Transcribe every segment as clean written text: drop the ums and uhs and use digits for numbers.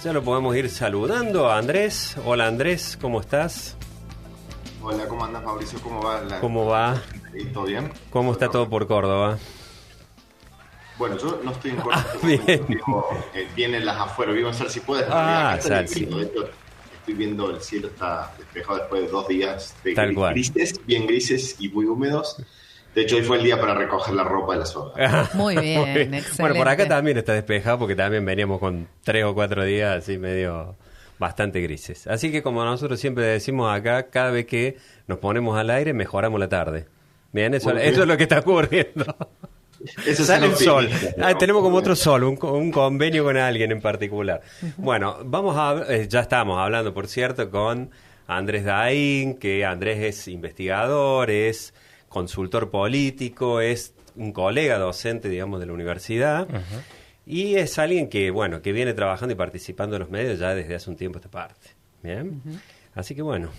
Ya lo podemos ir saludando a Andrés. Hola Andrés, ¿cómo estás? Hola, ¿cómo andas, Mauricio? ¿Cómo va? ¿Cómo va? ¿Todo bien? ¿Cómo está todo por Córdoba? Bueno, yo no estoy en Córdoba. Bien. Vienen las afuera, vivo en Sal si puedes. Salsi. De hecho, estoy viendo el cielo está despejado después de 2 días de grises, bien grises y muy húmedos. De hecho, hoy fue el día para recoger la ropa de la zona. Muy bien, excelente. Bueno, por acá también está despejado porque también veníamos con 3 o 4 días así medio bastante grises. Así que como nosotros siempre decimos acá, cada vez que nos ponemos al aire mejoramos la tarde. Bien, eso es lo que está ocurriendo. Eso sale el sol. Tenemos como bien. otro sol, un convenio con alguien en particular. Bueno, ya estamos hablando, por cierto, con Andrés Daín, que Andrés es investigador, es consultor político, es un colega docente, digamos, de la universidad, y es alguien que, bueno, que viene trabajando y participando en los medios ya desde hace un tiempo esta parte. Bien, así que bueno.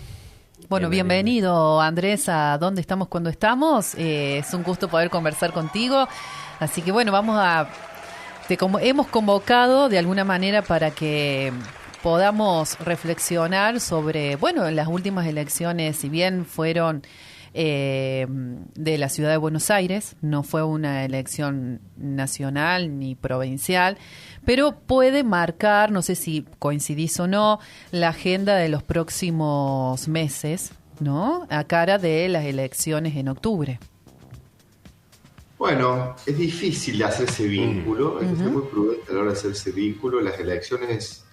Bueno, bienvenido Andrés a ¿Dónde estamos cuando estamos? Es un gusto poder conversar contigo. Así que bueno, hemos convocado de alguna manera para que podamos reflexionar sobre, bueno, las últimas elecciones, si bien fueron de la ciudad de Buenos Aires, no fue una elección nacional ni provincial, pero puede marcar, no sé si coincidís o no, la agenda de los próximos meses, ¿no? A cara de las elecciones en octubre. Bueno, es difícil hacer ese vínculo, hay que ser muy prudente a la hora de hacer ese vínculo. Las elecciones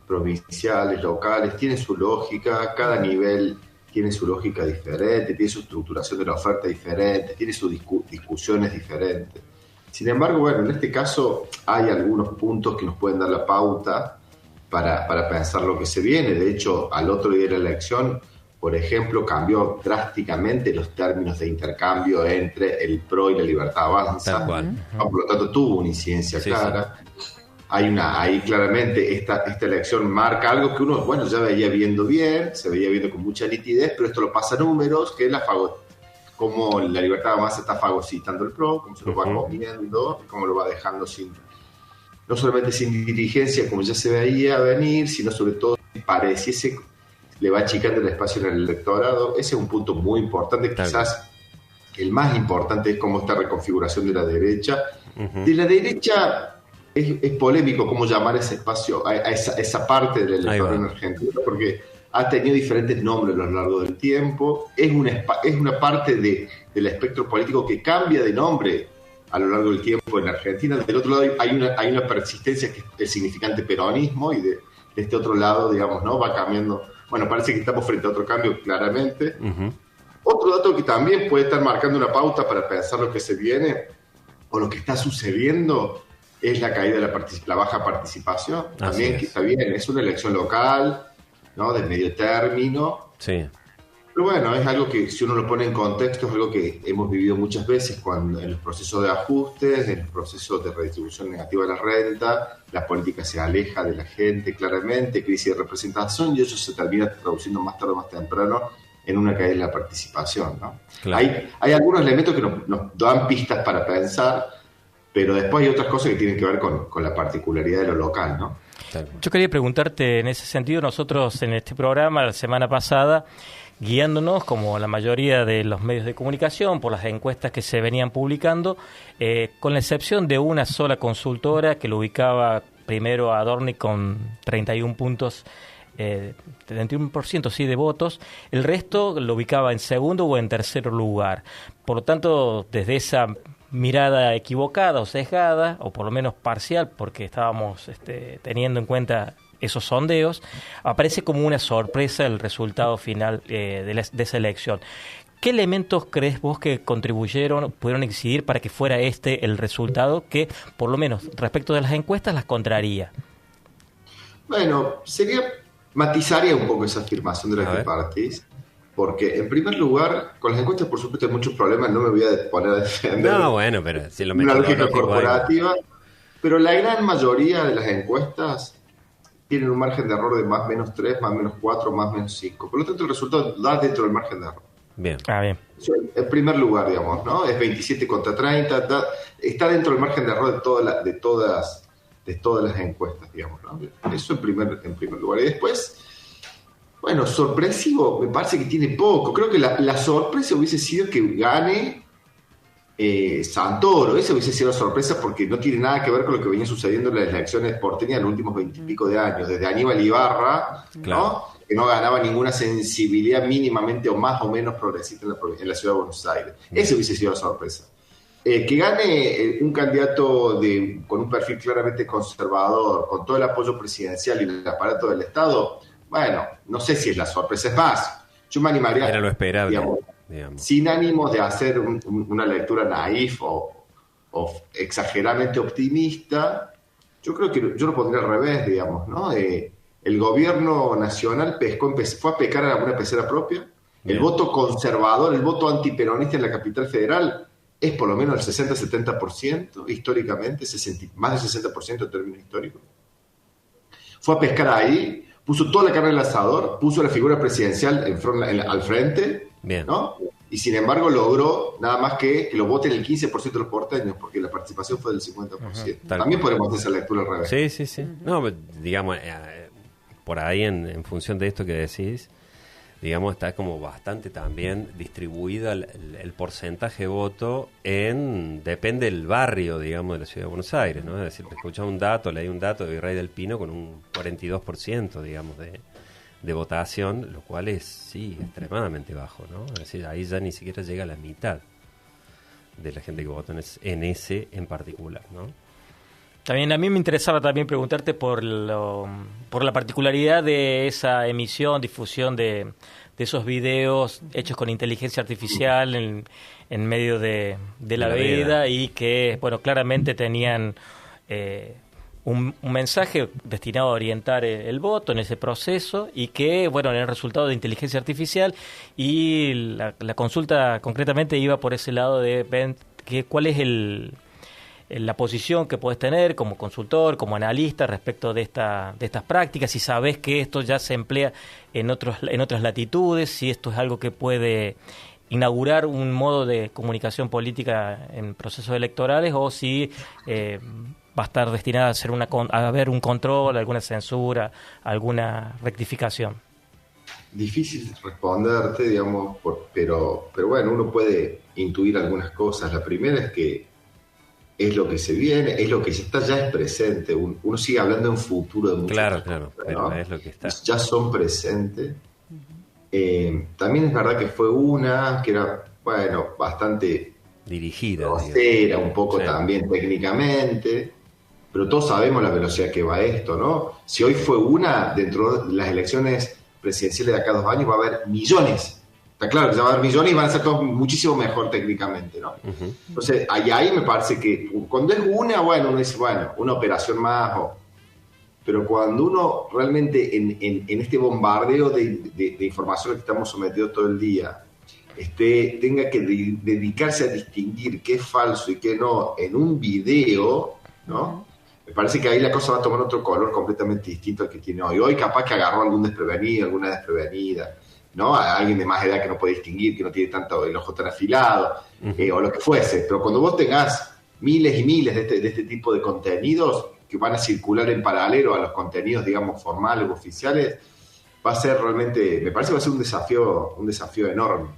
provinciales, locales, tienen su lógica, cada nivel tiene su lógica diferente, tiene su estructuración de la oferta diferente, tiene sus discusiones diferentes. Sin embargo, bueno, en este caso hay algunos puntos que nos pueden dar la pauta para pensar lo que se viene. De hecho, al otro día de la elección, por ejemplo, cambió drásticamente los términos de intercambio entre el PRO y la Libertad Avanza. Tal cual. Por lo tanto, tuvo una incidencia clara. Sí. Ahí claramente esta elección marca algo que uno, bueno, ya veía viendo bien, se veía viendo con mucha nitidez, pero esto lo pasa a números, que es cómo la Libertad Avanza está fagocitando el PRO, cómo se lo va comiendo, cómo lo va dejando no solamente sin dirigencia, como ya se veía venir, sino sobre todo pareciese le va achicando el espacio en el electorado. Ese es un punto muy importante, quizás el más importante es cómo esta reconfiguración de la derecha. De la derecha es polémico cómo llamar ese espacio, a esa parte del electorado en Argentina, porque ha tenido diferentes nombres a lo largo del tiempo. Es una parte del espectro político que cambia de nombre a lo largo del tiempo en Argentina. Del otro lado hay una persistencia que es el significante peronismo, y de este otro lado, digamos, ¿no? Va cambiando. Bueno, parece que estamos frente a otro cambio claramente. Otro dato que también puede estar marcando una pauta para pensar lo que se viene o lo que está sucediendo es la caída de la baja participación. También, que está bien, es una elección local, ¿no? De medio término. Sí. Pero bueno, es algo que, si uno lo pone en contexto, es algo que hemos vivido muchas veces en los procesos de ajustes, en los procesos de redistribución negativa de la renta. La política se aleja de la gente claramente, crisis de representación, y eso se termina traduciendo más tarde o más temprano en una caída de la participación, ¿no? Claro. Hay algunos elementos que nos dan pistas para pensar, pero después hay otras cosas que tienen que ver con la particularidad de lo local, ¿no? Yo quería preguntarte en ese sentido. Nosotros en este programa la semana pasada, guiándonos, como la mayoría de los medios de comunicación, por las encuestas que se venían publicando, con la excepción de una sola consultora que lo ubicaba primero a Adorni con 31 puntos, 31% sí de votos, el resto lo ubicaba en segundo o en tercer lugar. Por lo tanto, desde esa mirada equivocada o sesgada, o por lo menos parcial, porque estábamos teniendo en cuenta esos sondeos, aparece como una sorpresa el resultado final de esa elección. ¿Qué elementos crees vos que pudieron incidir para que fuera el resultado que, por lo menos respecto de las encuestas, las contraría? Bueno, matizaría un poco esa afirmación de la que partís, porque en primer lugar, con las encuestas por supuesto hay muchos problemas, no me voy a poner a defender pero si lo una lógica corporativa, pero la gran mayoría de las encuestas tienen un margen de error de más menos 3, más menos 4, más menos 5. Por lo tanto, el resultado da dentro del margen de error. Bien. Bien. En primer lugar, digamos, ¿no? Es 27 contra 30, está dentro del margen de error de de todas las encuestas, digamos, ¿no? Eso en primer lugar. Y después, bueno, sorpresivo, me parece que tiene poco. Creo que la sorpresa hubiese sido que gane Santoro. Esa hubiese sido la sorpresa porque no tiene nada que ver con lo que venía sucediendo en las elecciones porteñas en los últimos 20 y pico de años, desde Aníbal Ibarra, claro, ¿no? Que no ganaba ninguna sensibilidad mínimamente o más o menos progresista en la ciudad de Buenos Aires. Esa hubiese sido la sorpresa. Que gane un candidato con un perfil claramente conservador, con todo el apoyo presidencial y el aparato del Estado, bueno, no sé si es la sorpresa. Es más, yo me animaría... Era lo esperable, digamos. Sin ánimos de hacer una lectura naif o exageradamente optimista, yo creo que yo lo pondría al revés, digamos, ¿no? El gobierno nacional fue a pecar a una pecera propia. Bien. El voto conservador, el voto antiperonista en la capital federal es por lo menos el 60-70% históricamente, más del 60% en términos históricos. Fue a pescar ahí, puso toda la carne en el asador, puso la figura presidencial al frente, bien, ¿no? Y sin embargo logró nada más que lo voten el 15% de los porteños, porque la participación fue del 50%. También podemos hacer esa lectura al revés. Sí. No, digamos, por ahí en función de esto que decís, digamos, está como bastante también distribuido el porcentaje de voto depende del barrio, digamos, de la ciudad de Buenos Aires, ¿no? Es decir, te escuchaba un dato, leí un dato de Virrey del Pino con un 42%, digamos, de votación, lo cual es, sí, extremadamente bajo, ¿no? Es decir, ahí ya ni siquiera llega a la mitad de la gente que votó en ese en particular, ¿no? También a mí me interesaba también preguntarte por la particularidad de esa emisión, difusión de esos videos hechos con inteligencia artificial en medio de la veda y que, bueno, claramente tenían un mensaje destinado a orientar el voto en ese proceso y que, bueno, en el resultado de inteligencia artificial y la consulta concretamente iba por ese lado de ver cuál es la posición que puedes tener como consultor, como analista respecto de estas prácticas, si sabes que esto ya se emplea en otras latitudes, si esto es algo que puede inaugurar un modo de comunicación política en procesos electorales o si va a estar destinada a haber un control, alguna censura, alguna rectificación. Difícil responderte, digamos, pero bueno, uno puede intuir algunas cosas. La primera es que es lo que se viene, es lo que ya es presente. Uno sigue hablando en futuro de muchas cosas, ¿no? Pero es lo que está. Ya son presentes. También es verdad que fue una que era, bueno, bastante dirigida, grosera, un poco también técnicamente, pero todos sabemos la velocidad que va esto, ¿no? Si hoy fue una, dentro de las elecciones presidenciales de acá a 2 años va a haber millones. Está claro que ya va a haber millones y van a ser todos muchísimo mejor técnicamente, ¿no? Uh-huh. Entonces, ahí me parece que cuando es una, bueno, uno dice, bueno, una operación más, pero cuando uno realmente en este bombardeo de información que estamos sometidos todo el día, tenga que dedicarse a distinguir qué es falso y qué no en un video, ¿no? Uh-huh. Me parece que ahí la cosa va a tomar otro color completamente distinto al que tiene hoy. Hoy capaz que agarró algún desprevenido, alguna desprevenida, ¿no? A alguien de más edad que no puede distinguir, que no tiene tanto el ojo tan afilado, o lo que fuese. Pero cuando vos tengas miles y miles de este tipo de contenidos que van a circular en paralelo a los contenidos, digamos, formales o oficiales, va a ser realmente, me parece que va a ser un desafío enorme.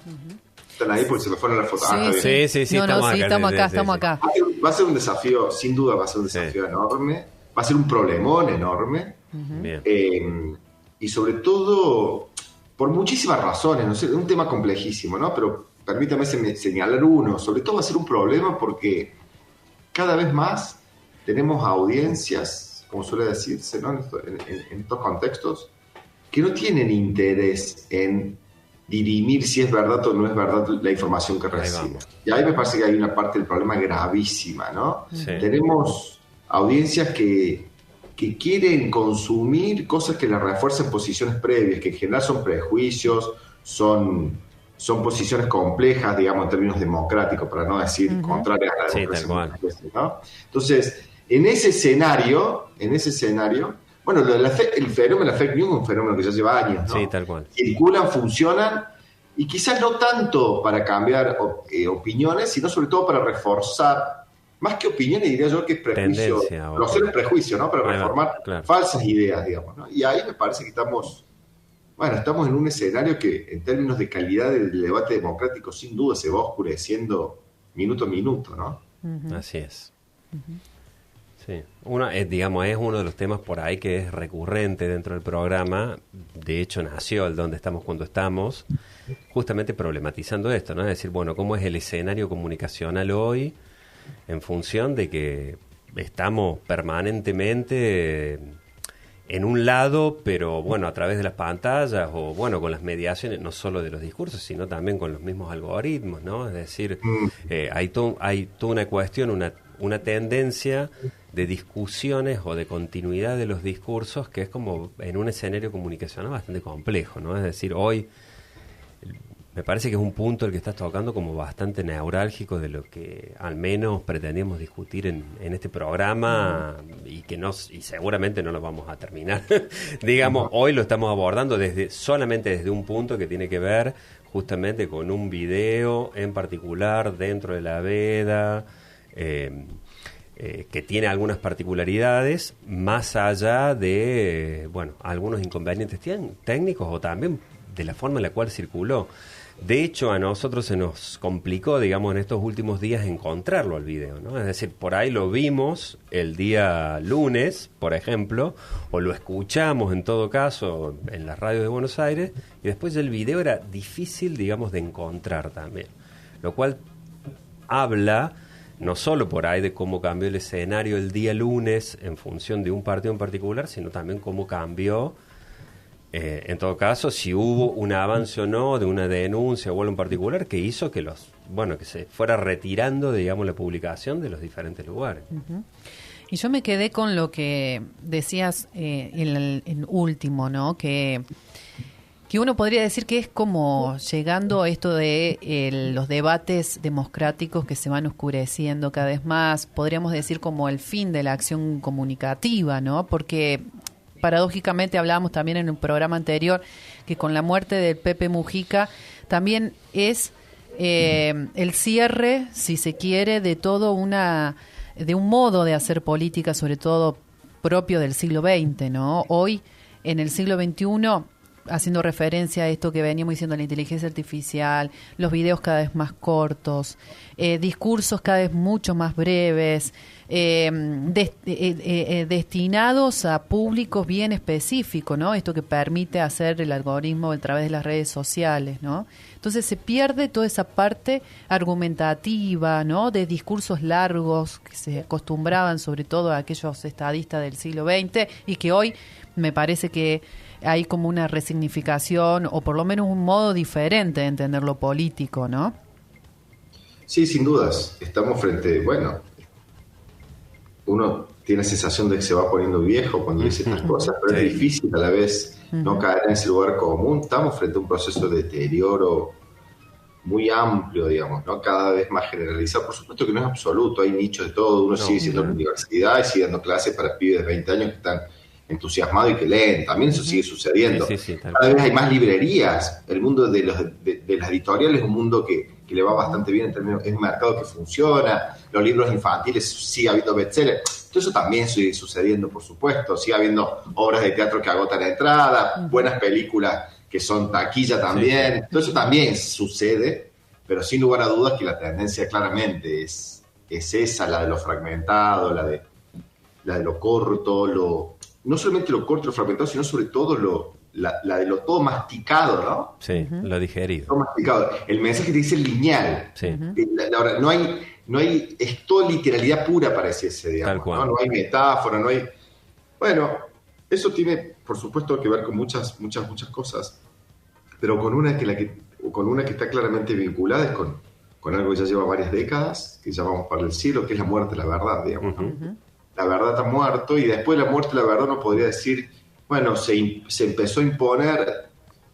Uh-huh. Están ahí porque se me fueron las fotos. Sí, estamos acá. Va a ser un desafío, sin duda va a ser un desafío enorme, va a ser un problemón enorme. Uh-huh. Y sobre todo, por muchísimas razones, no sé, es un tema complejísimo, ¿no? Pero permítame señalar uno. Sobre todo va a ser un problema porque cada vez más tenemos audiencias, como suele decirse, ¿no? En estos contextos, que no tienen interés en dirimir si es verdad o no es verdad la información que reciben. Y ahí me parece que hay una parte del problema gravísima, ¿no? Sí. Tenemos audiencias que quieren consumir cosas que les refuercen posiciones previas, que en general son prejuicios, son posiciones complejas, digamos, en términos democráticos, para no decir contrarias a la democracia. ¿No? Entonces, en ese escenario, bueno, el fenómeno de la fake news es un fenómeno que ya lleva años, ¿no? Sí, tal cual. Circulan, funcionan, y quizás no tanto para cambiar opiniones, sino sobre todo para reforzar más que opiniones, diría yo que es prejuicio, conocer el prejuicio, ¿no? Para reformar falsas ideas, digamos, ¿no? Y ahí me parece que estamos en un escenario que en términos de calidad del debate democrático sin duda se va oscureciendo minuto a minuto, ¿no? Uh-huh. Así es. Uh-huh. Sí, digamos, es uno de los temas por ahí que es recurrente dentro del programa. De hecho, nació el Dónde estamos cuando estamos, justamente problematizando esto, ¿no? Es decir, bueno, ¿cómo es el escenario comunicacional hoy en función de que estamos permanentemente en un lado, pero bueno, a través de las pantallas o bueno, con las mediaciones, no solo de los discursos, sino también con los mismos algoritmos, ¿no? Es decir, hay toda una cuestión, una tendencia de discusiones o de continuidad de los discursos que es como en un escenario comunicacional bastante complejo, ¿no? Es decir, hoy me parece que es un punto el que estás tocando como bastante neurálgico de lo que al menos pretendíamos discutir en este programa y seguramente no lo vamos a terminar. Digamos, hoy lo estamos abordando solamente desde un punto que tiene que ver justamente con un video en particular dentro de la veda, que tiene algunas particularidades más allá de, bueno, algunos inconvenientes técnicos o también de la forma en la cual circuló. De hecho, a nosotros se nos complicó, digamos, en estos últimos días encontrarlo al video, ¿no? Es decir, por ahí lo vimos el día lunes, por ejemplo, o lo escuchamos en todo caso en la radio de Buenos Aires, y después el video era difícil, digamos, de encontrar también. Lo cual habla no solo por ahí de cómo cambió el escenario el día lunes en función de un partido en particular, sino también cómo cambió, en todo caso, si hubo un avance o no de una denuncia o algo en particular que hizo que que se fuera retirando, digamos, la publicación de los diferentes lugares. Uh-huh. Y yo me quedé con lo que decías en último, ¿no? Que uno podría decir que es como llegando a esto de los debates democráticos que se van oscureciendo cada vez más, podríamos decir como el fin de la acción comunicativa, ¿no? Porque paradójicamente hablábamos también en un programa anterior que con la muerte del Pepe Mujica también es el cierre, si se quiere, de de un modo de hacer política, sobre todo propio del siglo XX, ¿no? Hoy, en el siglo XXI, haciendo referencia a esto que veníamos diciendo, la inteligencia artificial, los videos cada vez más cortos, discursos cada vez mucho más breves, destinados a públicos bien específicos, ¿no? Esto que permite hacer el algoritmo a través de las redes sociales, ¿no? Entonces se pierde toda esa parte argumentativa, ¿no? De discursos largos que se acostumbraban sobre todo a aquellos estadistas del siglo XX y que hoy me parece que hay como una resignificación o por lo menos un modo diferente de entender lo político, ¿no? Sí, sin dudas. Estamos frente, uno tiene la sensación de que se va poniendo viejo cuando dice estas cosas, pero es difícil a la vez no caer en ese lugar común. Estamos frente a un proceso de deterioro muy amplio, digamos, ¿no? Cada vez más generalizado. Por supuesto que no es absoluto, hay nichos de todo. Uno sigue siendo en la universidad y sigue dando clases para pibes de 20 años que están entusiasmados y que leen. También eso sigue sucediendo. Cada vez hay más librerías. El mundo de las editoriales es un mundo que le va bastante bien en términos, es un mercado que funciona. Los libros infantiles sigue habiendo bestsellers. Todo eso también sigue sucediendo, por supuesto. Sigue habiendo obras de teatro que agotan entradas, buenas películas que son taquilla también. Todo eso también sucede, pero sin lugar a dudas que la tendencia claramente es esa, la de lo fragmentado, la de lo corto, no solamente lo corto, lo fragmentado, sino sobre todo la de lo todo masticado, ¿no? Sí, lo digerido. Todo masticado. El mensaje te dice lineal. Sí. No hay, es toda literalidad pura, pareciese, digamos. Tal cual. No hay metáfora, no hay... Bueno, eso tiene, por supuesto, que ver con muchas cosas, pero con una que está claramente vinculada es con algo que ya lleva varias décadas, que llamamos para el siglo, que es la muerte de la verdad, digamos, ¿no? La verdad está muerto, y después de la muerte de la verdad uno podría decir, se empezó a imponer,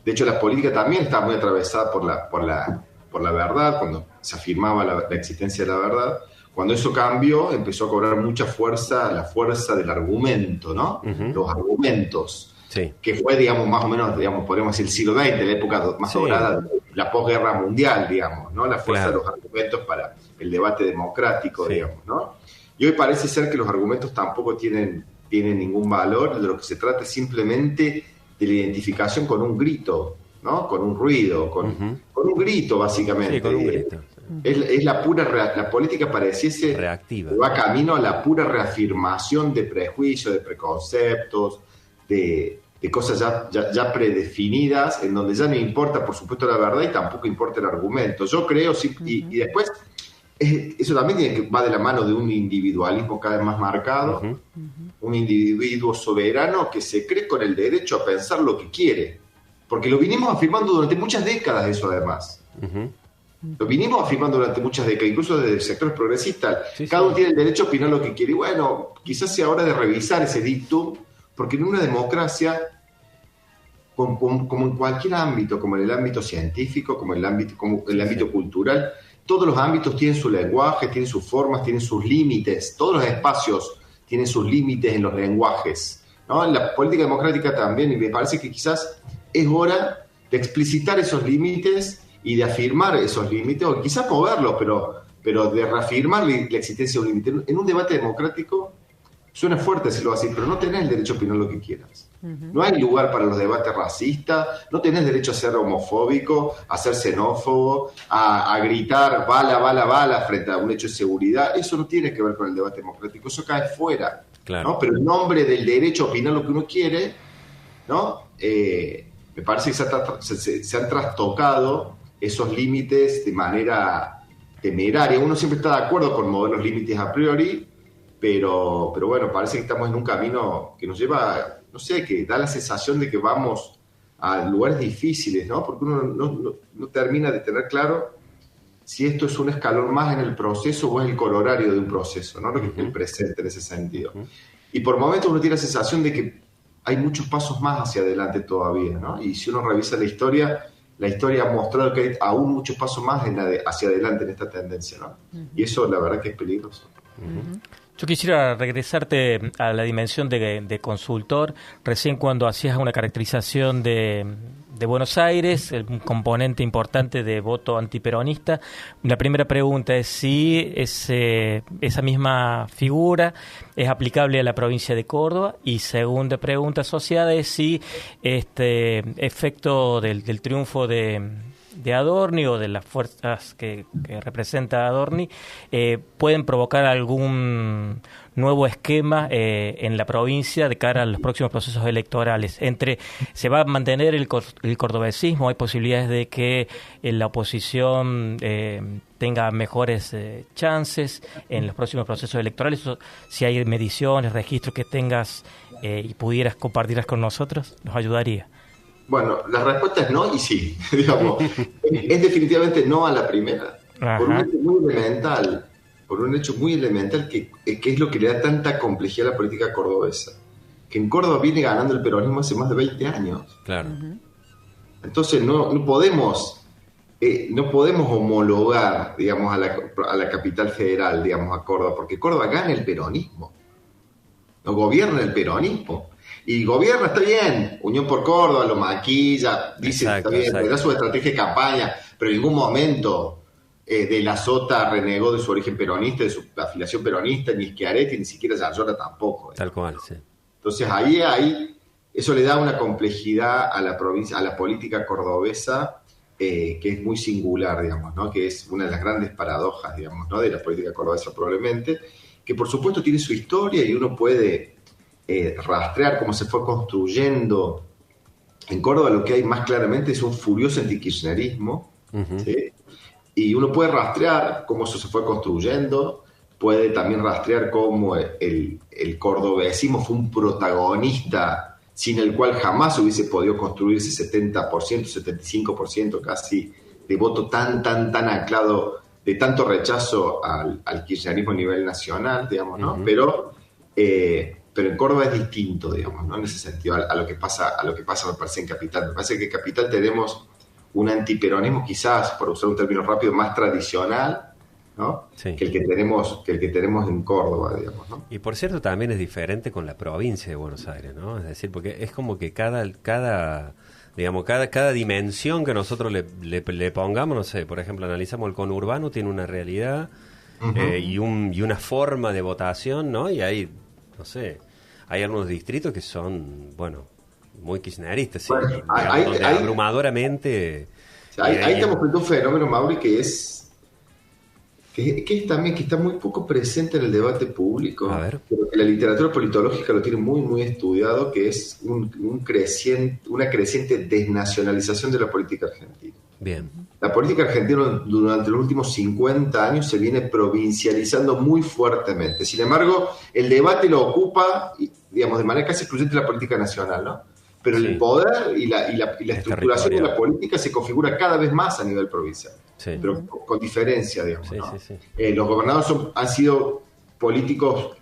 de hecho la política también estaba muy atravesada por la verdad, cuando se afirmaba la existencia de la verdad. Cuando eso cambió, empezó a cobrar mucha fuerza, la fuerza del argumento, ¿no? Los argumentos, que fue, digamos, más o menos, podríamos decir, el siglo XX, la época más dorada la posguerra mundial, digamos, ¿no? La fuerza Claro. de los argumentos para el debate democrático, Sí. digamos, ¿no? Y hoy parece ser que los argumentos tampoco tienen ningún valor, de lo que se trata es simplemente de la identificación con un grito, ¿no? Con un ruido, con un grito, básicamente. Sí, con un grito. Es la pura, la política pareciese Reactiva. que va camino a la pura reafirmación de prejuicios, de preconceptos, de cosas ya predefinidas, en donde ya no importa, por supuesto, la verdad y tampoco importa el argumento. Yo creo, sí, y después, eso también va de la mano de un individualismo cada vez más marcado, un individuo soberano que se cree con el derecho a pensar lo que quiere, porque lo vinimos afirmando durante muchas décadas eso además. Lo vinimos afirmando durante muchas décadas, incluso desde el sector progresista. Sí, Cada sí. uno tiene el derecho a opinar lo que quiere. Y bueno, quizás sea hora de revisar ese dictum, porque en una democracia, como en cualquier ámbito, como en el ámbito científico, como en el ámbito cultural, todos los ámbitos tienen su lenguaje, tienen sus formas, tienen sus límites. Todos los espacios tienen sus límites en los lenguajes, ¿no? En la política democrática también, y me parece que quizás es hora de explicitar esos límites y de afirmar esos límites, o quizás moverlos, pero de reafirmar la existencia de un límite. En un debate democrático suena fuerte decirlo así, pero no tenés el derecho a opinar lo que quieras. No hay lugar para los debates racistas, no tenés derecho a ser homofóbico, a ser xenófobo, a gritar bala, bala, bala frente a un hecho de seguridad. Eso no tiene que ver con el debate democrático, eso cae fuera. Claro. ¿No? Pero en nombre del derecho a opinar lo que uno quiere, ¿no? Me parece que se han trastocado esos límites de manera temeraria. Uno siempre está de acuerdo con mover los límites a priori, pero bueno, parece que estamos en un camino que nos lleva, no sé, que da la sensación de que vamos a lugares difíciles, ¿no? Porque uno no termina de tener claro si esto es un escalón más en el proceso o es el corolario de un proceso, ¿no? Lo que es el presente en ese sentido. Y por momentos uno tiene la sensación de que hay muchos pasos más hacia adelante todavía, ¿no? Y si uno revisa la historia ha mostrado que hay aún muchos pasos más hacia adelante en esta tendencia, ¿no? Y eso la verdad que es peligroso. Yo quisiera regresarte a la dimensión de consultor. Recién cuando hacías una caracterización de Buenos Aires, un componente importante de voto antiperonista, la primera pregunta es si esa misma figura es aplicable a la provincia de Córdoba, y segunda pregunta asociada es si este efecto del triunfo de Adorni o de las fuerzas que representa Adorni pueden provocar algún nuevo esquema en la provincia de cara a los próximos procesos electorales. ¿Se va a mantener el cordobesismo? ¿Hay posibilidades de que la oposición tenga mejores chances en los próximos procesos electorales? O si hay mediciones, registros que tengas y pudieras compartirlas con nosotros, nos ayudaría. Bueno, la respuesta es no y sí, digamos. Es definitivamente no a la primera. Ajá. Por un hecho muy elemental que es lo que le da tanta complejidad a la política cordobesa. Que en Córdoba viene ganando el peronismo hace más de 20 años. Claro. Entonces no podemos homologar, digamos, a la capital federal, digamos, a Córdoba, porque Córdoba gana el peronismo. No gobierna el peronismo. Y gobierna, está bien, Unión por Córdoba lo maquilla, dice, Exacto, está bien, exacto. le da su estrategia de campaña, pero en ningún momento de la Sota renegó de su origen peronista, de su afiliación peronista, ni Schiaretti, ni siquiera Yarlora tampoco. Tal cual, sí. Entonces ahí eso le da una complejidad a la provincia, a la política cordobesa, que es muy singular, digamos, ¿no? Que es una de las grandes paradojas, digamos, ¿no? De la política cordobesa probablemente, que por supuesto tiene su historia y uno puede rastrear cómo se fue construyendo. En Córdoba lo que hay más claramente es un furioso antikirchnerismo, ¿sí? Y uno puede rastrear cómo eso se fue construyendo, puede también rastrear cómo el cordobesismo fue un protagonista sin el cual jamás hubiese podido construirse 70%, 75% casi de voto tan anclado, de tanto rechazo al kirchnerismo a nivel nacional, digamos, ¿no? Pero en Córdoba es distinto, digamos, ¿no? En ese sentido, a lo que pasa, me parece, en Capital. Me parece que en Capital tenemos un antiperonismo, quizás, por usar un término rápido, más tradicional, ¿no? Sí. que el que tenemos en Córdoba, digamos, ¿no? Y por cierto, también es diferente con la provincia de Buenos Aires, ¿no? Es decir, porque es como que cada Digamos, cada dimensión que nosotros le pongamos, no sé, por ejemplo, analizamos el conurbano, tiene una realidad y una forma de votación, ¿no? Y hay, no sé, hay algunos distritos que son, bueno, muy kirchneristas, ¿sí? Bueno, donde abrumadoramente... Ahí estamos frente a un fenómeno, Mauri, que también que está muy poco presente en el debate público, pero que la literatura politológica lo tiene muy, muy estudiado, que es una creciente desnacionalización de la política argentina. Bien. La política argentina durante los últimos 50 años se viene provincializando muy fuertemente. Sin embargo, el debate lo ocupa, digamos, de manera casi excluyente la política nacional, ¿no? Pero el poder y la estructuración de la política se configura cada vez más a nivel provincial. Sí. Pero con diferencia, digamos. Sí, ¿no? Sí. Los gobernadores han sido políticos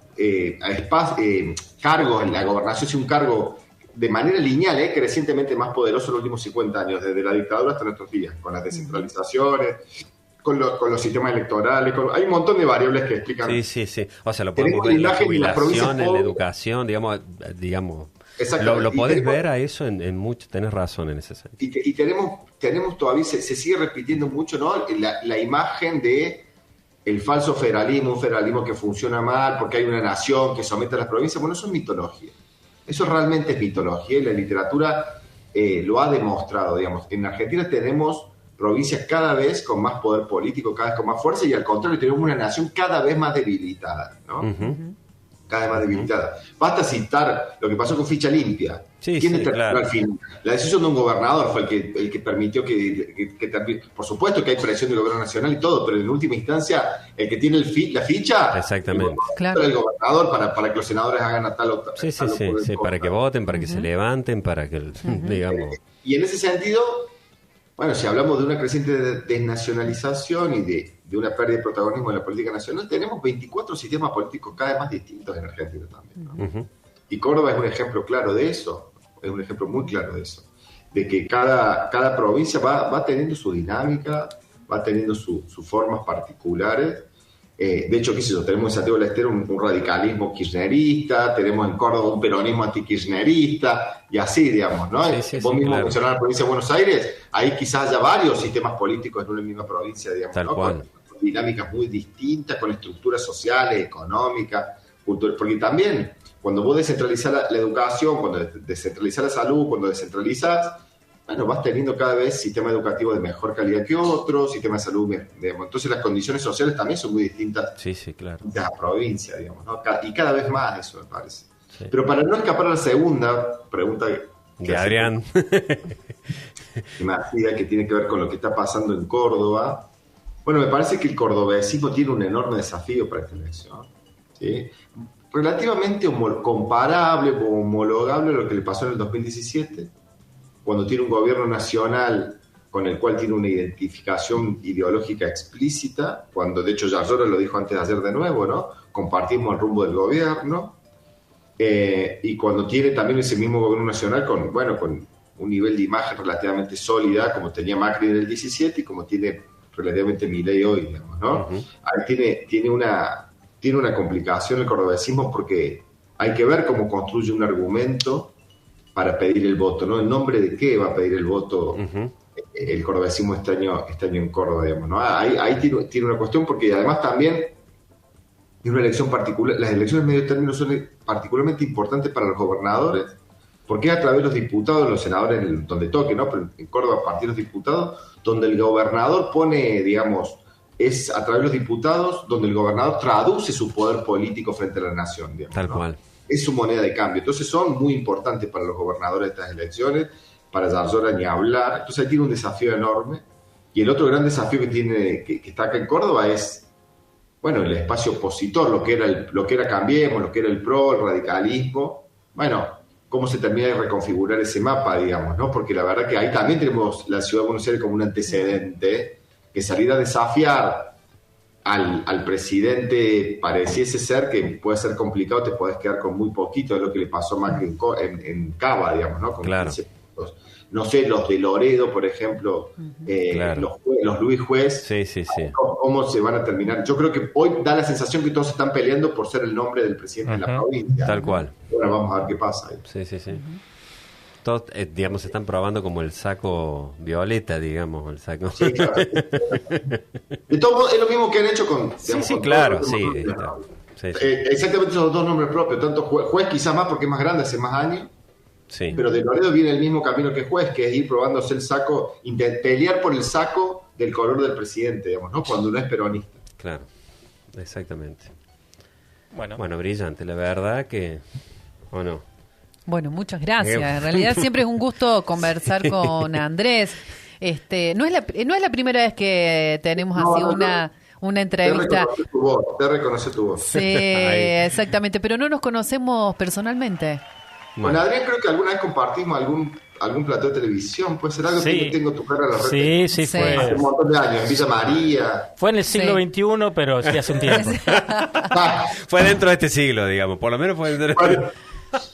cargos, en la gobernación es un cargo de manera lineal, crecientemente más poderoso en los últimos 50 años, desde la dictadura hasta nuestros días, con las descentralizaciones, con los sistemas electorales, hay un montón de variables que explican. Sí. O sea, lo podemos ver en la jubilación, en la educación, digamos. Lo podés ver a eso en mucho, tenés razón en ese sentido. Y tenemos todavía, se sigue repitiendo mucho, ¿no? La imagen de el falso federalismo, un federalismo que funciona mal porque hay una nación que somete a las provincias. Bueno, eso es mitología. Eso realmente es mitología y la literatura lo ha demostrado, digamos. En Argentina tenemos provincias cada vez con más poder político, cada vez con más fuerza, y al contrario tenemos una nación cada vez más debilitada, ¿no? Cada vez más debilitada. Basta citar lo que pasó con Ficha Limpia. ¿Quién claro. Al fin? La decisión de un gobernador fue el que permitió que por supuesto que hay presión del gobierno nacional y todo, pero en última instancia el que tiene la ficha, exactamente, el gobernador para que los senadores hagan a tal o tal. Sí, para que voten, para que se levanten, para que digamos. Y en ese sentido, bueno, si hablamos de una creciente desnacionalización y de una pérdida de protagonismo en la política nacional, tenemos 24 sistemas políticos cada vez más distintos en Argentina también, ¿no? Y Córdoba es un ejemplo claro de eso, es un ejemplo muy claro de eso, de que cada provincia va teniendo su dinámica, va teniendo sus formas particulares. De hecho, qué sé yo, tenemos en Santiago del Estero un radicalismo kirchnerista, tenemos en Córdoba un peronismo antikirchnerista, y así, digamos, ¿no? Vos mismo mencionabas la provincia de Buenos Aires, ahí quizás haya varios sistemas políticos en una misma provincia, digamos, tal cual. Con dinámicas muy distintas, con estructuras sociales, económicas, culturales, porque también cuando vos descentralizás la educación, cuando descentralizás la salud, cuando descentralizás, bueno, vas teniendo cada vez sistema educativo de mejor calidad que otros, sistema de salud, digamos. Entonces las condiciones sociales también son muy distintas. Sí, claro. De la provincia, digamos, ¿no? Y cada vez más eso, me parece. Sí. Pero para no escapar a la segunda pregunta de Adrián, que tiene que ver con lo que está pasando en Córdoba. Bueno, me parece que el cordobesismo tiene un enorme desafío para esta elección, ¿sí? Relativamente comparable o homologable a lo que le pasó en el 2017, cuando tiene un gobierno nacional con el cual tiene una identificación ideológica explícita, cuando de hecho Yarlora lo dijo antes de ayer de nuevo, ¿no? Compartimos el rumbo del gobierno, y cuando tiene también ese mismo gobierno nacional con un nivel de imagen relativamente sólida, como tenía Macri en el 17 y como tiene relativamente Milei hoy, digamos, ¿no? Ahí tiene una complicación el cordobesismo, porque hay que ver cómo construye un argumento para pedir el voto, ¿no? ¿En nombre de qué va a pedir el voto el cordobesismo este año en Córdoba, digamos, ¿no? Ahí tiene una cuestión, porque además también es una elección particular. Las elecciones de medio término son particularmente importantes para los gobernadores, porque es a través de los diputados, los senadores, donde toque, ¿no? Pero en Córdoba, a partir de los diputados, donde el gobernador pone, digamos, es a través de los diputados donde el gobernador traduce su poder político frente a la nación, digamos, tal ¿no? cual. Es su moneda de cambio. Entonces son muy importantes para los gobernadores estas elecciones, para Yarlora ni hablar. Entonces ahí tiene un desafío enorme. Y el otro gran desafío que está acá en Córdoba es, bueno, el espacio opositor, lo que era Cambiemos, lo que era el PRO, el radicalismo. Bueno, cómo se termina de reconfigurar ese mapa, digamos, ¿no? Porque la verdad que ahí también tenemos la ciudad de Buenos Aires como un antecedente, que salir a desafiar al presidente pareciese ser que puede ser complicado, te podés quedar con muy poquito, de lo que le pasó a Macri en Cava, digamos, ¿no? Con claro. No sé, los de Loredo, por ejemplo, claro. los Luis Juez, sí. ¿Cómo se van a terminar? Yo creo que hoy da la sensación que todos están peleando por ser el nombre del presidente de la provincia. Tal cual. Bueno, vamos a ver qué pasa ahí. Sí. todos, digamos, se están probando como el saco violeta, digamos, el saco. Sí, claro. De todo modo, es lo mismo que han hecho con... Digamos, sí, con claro, todos los sí, nombres. sí, sí. Exactamente esos dos nombres propios, tanto juez quizás más porque es más grande, hace más años, Sí. pero de Loredo viene el mismo camino que juez, que es ir probándose el saco, pelear por el saco del color del presidente, digamos, ¿no? Cuando uno es peronista. Claro, exactamente. Bueno, Bueno, brillante, la verdad que... ¿O no? Bueno, muchas gracias. En realidad siempre es un gusto conversar con Andrés. No es la primera vez que tenemos así una entrevista. Te reconoce tu voz. Sí, exactamente, pero no nos conocemos personalmente. Con Adrián creo que alguna vez compartimos algún plató de televisión, puede ser algo que tengo tu cara en la red. Sí, Sí. fue. Hace un montón de años, en Villa María. Fue en el siglo XXI, pero sí hace un tiempo. Fue dentro de este siglo, digamos, por lo menos fue dentro de... Bueno,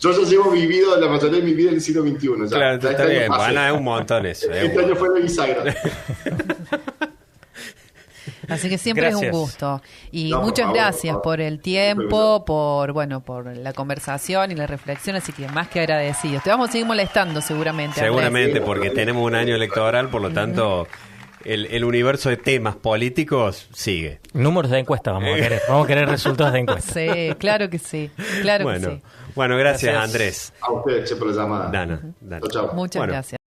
yo ya llevo vivido la mayoría de mi vida en el siglo XXI. Ya. Claro, Este está año bien, pasé. bueno, es un montón eso. Este año fue de bisagra. Así que siempre es un Gracias. gusto. Y No, por muchas favor, gracias por favor. por el tiempo, por la conversación y la reflexión, así que más que agradecidos. Te vamos a seguir molestando seguramente. Andrés. Seguramente, porque tenemos un año electoral, por lo tanto, el universo de temas políticos sigue. Números de encuesta vamos a querer resultados de encuesta. Sí, claro que sí. Claro que sí. Bueno, gracias, Gracias. Andrés. A ustedes, che, por la llamada. Dana. Chau, chau. Muchas Bueno. gracias.